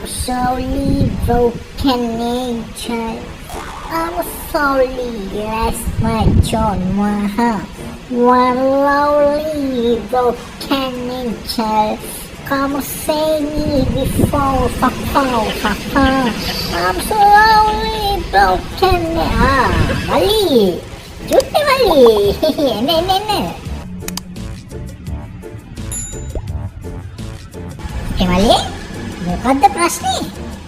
slowly broken nature. I'm slowly lost my John Maha. One lonely broken nature. Come say me before Papa. I'm slowly broken. Mali. Cuti Mali. Ne. Mali? මොකද්ද ප්‍රශ්නේ?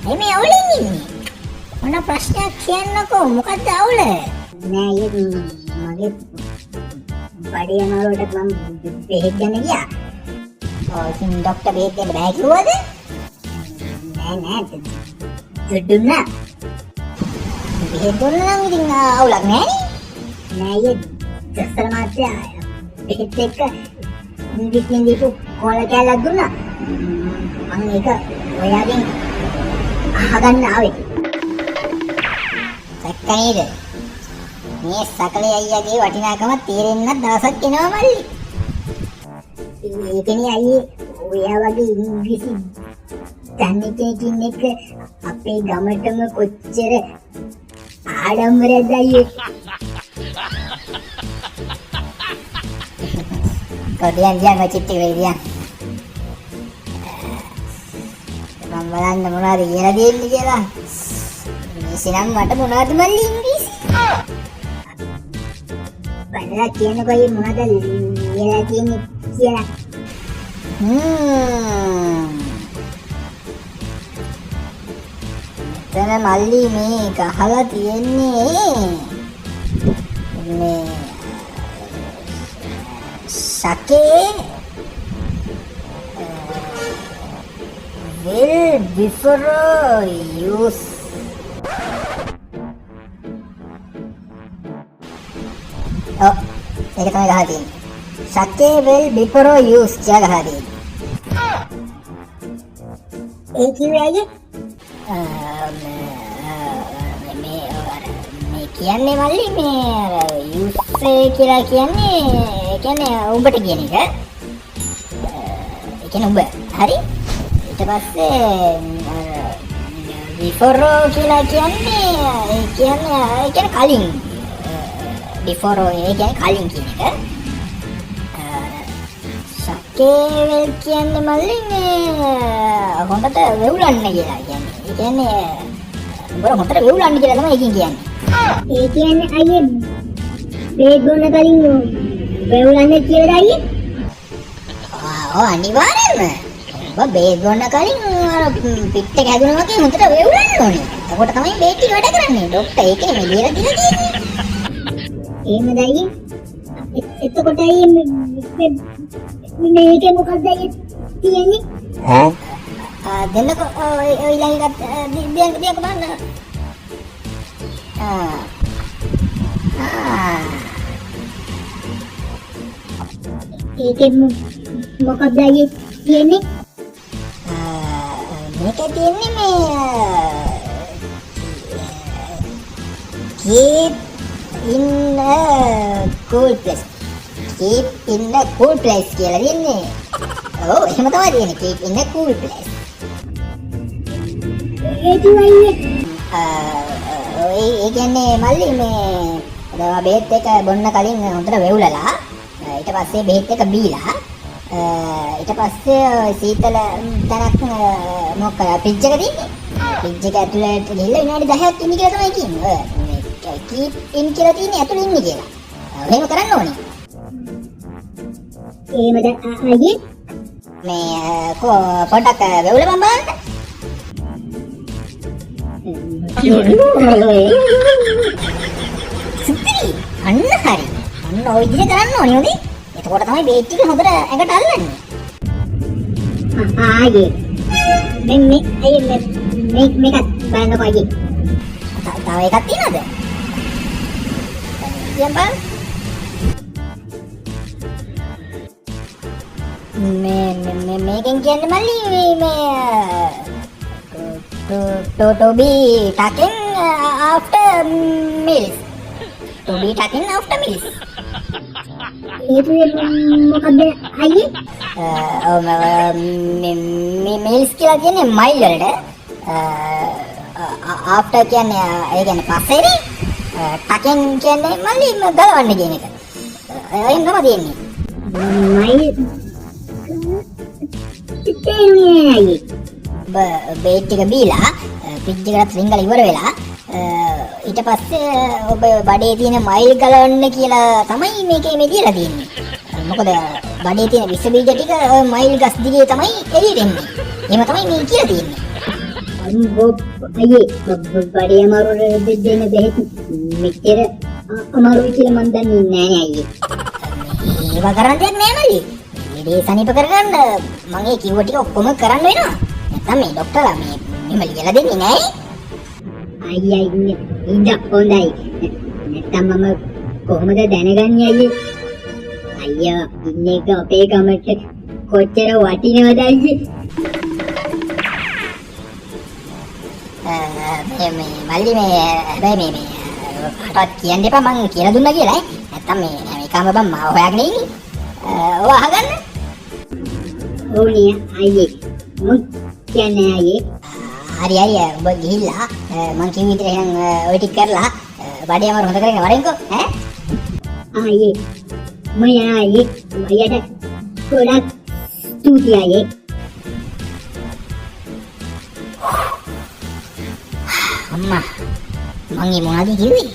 මේ අවුලෙන් ඉන්නේ. මොන ප්‍රශ්නයක් කියන්නකෝ? මොකද්ද අවුල? නෑ මගේ බඩේ අමාරුවට මම බෙහෙත් ගන්න ගියා. ඉතින් ડોක්ටර් බෙහෙත් දෙන්න බෑ කිව්වද? නෑ දුන්නා. බෙහෙත් දුන්නා නම් ඉතින් අවුලක් නෑනේ. නෑ දොස්තර මාත්‍යා බෙහෙත් එක්ක ඉංග්‍රීසියෙන් දීපු කොල කෑල්ලක් දුන්නා. මම ඒක ඔයාගෙන් අහගන්න ආවේ. සැකනේද? මේ සකලේ අයියාගේ වටිනාකම තේරෙන්නත් දවසක් එනවා මල්ලි. ඒකනේ අයියේ ඔයා වගේ ඉංග්‍රීසි දන්නේ කෙනෙක් එක්ක අපේ ගමටම කොච්චර ආඩම්බරයක්ද අයියේ. කොටියන් දිහා චිට්ටි වෙයිදියා. මම බලන්න මොනවද කියලා දෙන්නේ කියලා. මේසනම් මට මොනවද මල්ලි ඉංග්‍රීසි? බලලා කියනකො අයියේ මොනවද ලියලා තියෙන්නේ කියලා. එතන මල්ලි මේ ගහලා තියෙන්නේ මේ සකේ will before use. ඒක තමයි ගහලා තියෙන්නේ. සකේ will before use කියලා ගහලා තියෙන්නේ. ඒ කිව්වේ අයියේ? මේ කියන්නේ මල්ලි මේ use කියලා කියන්නේ උඹට කියන එක. ඒ කියන්නේ උඹ. හරි? ඊට පස්සේ before කියලා කියන්නේ කලින්. before කියන්නේ කලින් කියන එක. සකේවල් කියන්නේ මල්ලි මේ හොඳට වෙවුලන්න කියලා කියන්නේ. ඒ කියන්නේ උඹ හොඳට වෙවුලන්න කියලා තමයි ඒකෙන් කියන්නේ. ඒ කියන්නේ අයියේ බේත් බොන්න කලින් වෙවුලන්න කියලා අයියේ? අනිවාර්යෙන්ම. ඔබ බේත් බොන්න කලින් අර පිට් එක හැදුනා වගේ හොඳට වෙවුලන්න ඕනේ. එතකොට තමයි බේත් ටික වැඩ කරන්නේ. ડોක්ටර් ඒකනේ මේ ලියලා තියෙන්නේ. එහෙමද අයියේ? එතකොට අයියේ මේකේ මොකක්ද අයියේ තියෙන්නේ? දෙන්නකෝ ඔය ළඟට දියක බලන්න. ඒකේ මොකක්ද අයියේ තියෙන්නේ? මේකේ තියෙන්නේ මේ keep in a cool place. keep in a cool place කියලා තියෙන්නේ. ඔව් එහෙම තමයි තියෙන්නේ. keep in a cool place. ඒ කියන්නේ මල්ලි මේ බෙහෙත් එක බොන්න කලින් හොඳට වෙවුලලා ඊට පස්සේ බෙහෙත් එක බීලා ඊට පස්සේ සීතල තැනක් මොකක්ද ෆ්‍රිජ් එක තියෙන්නේ. ෆ්‍රිජ් එක ඇතුළට ගිහලා විනාඩි 10ක් ඉන්න කියලා තමයි කියන්නේ. keep in කියලා තියෙන්නේ ඇතුළේ ඉන්න කියලා. එහෙම කරන්න ඕනේ. එහෙමද අයියේ? මේ පොඩක් වෙවුලපන් බලන්න. සුපිරි. අන්න හරි. අන්න ඔය විදිහට කරන්න ඕනේ නේද? එතකොට තමයි බේත් ටික හොඳට ඇඟට අල්ලන්නේ. ආයේ. මේක බලන්නකො අයියේ. තව එකක් තියෙනවද? යම්බා. මේකෙන් කියන්නේ මල්ලි මේ to be talking after meals. to be talking after meals. ඒක මොකක්ද අයියේ? meals කියලා කියන්නේ මයිල් වලට ආෆ්ටර් කියන්නේ ඒ කියන්නේ පස්සේනේ. ටකෙන් කියන්නේ මල්ලි ගලවන්න කියන එක. එහෙම තමයි තියෙන්නේ. මයි බේට් එක බීලා ෆ්‍රිජ් එකට රින්ගල ඉවර වෙලා ඊට පස්සේ ඔබ බඩේ තියෙන මයිල් ගලවන්න කියලා තමයි මේකේ මේ දීලා තියෙන්නේ. මොකද බඩේ තියෙන විස බීජ ටික මයිල් ගස් දිගේ තමයි එළියට එන්නේ. එහෙම තමයි මේ කියලා තියෙන්නේ. අයියේ බඩේ අමාරු දෙන්න බෙහෙත් මෙච්චර අමාරුයි කියලා මන් දන්නේ නැහැ අයියේ. ඒවා කරන්න දෙයක් නෑ මල්ලි. මේ සනීප කරගන්න මම ඒ කිව්ව ටික ඔක්කොම කරන්න වෙනවා. නැත්නම් මේ ડોක්ටර්ලා මෙහෙම ලියලා දෙන්නේ නෑ. අයියයි ඉන්න හොඳයි. නැත්තම් මම කොහොමද දැනගන්නේ අයියේ? අයියා ඉන්නේ අපේ ගමට කොච්චර වටිනවද අයියේ? මේ මල්ලි මේ හැබැයි මේ කාටවත් කියන්න එපා මං කියලා දුන්නා කියලා. නැත්තම් මේ මේකම බම් මාව හොයාගෙන ඉන්නේ. ඔය අහගන්න. ඕනිය අයියේ. මං කියන්නේ අයියේ. හරි ඔබ ගිහිල්ලා මං කිව්ව විදිහට එහෙනම් ඔය ටික කරලා බඩේ අමාරු හොඳ කරගෙන වරෙන්කෝ ඈ. අයියේ. මම යනවා අයියේ. අයියට ගොඩක් ස්තුතියි අයියේ. අම්මා මං ඒ මොනවද කිව්වේ?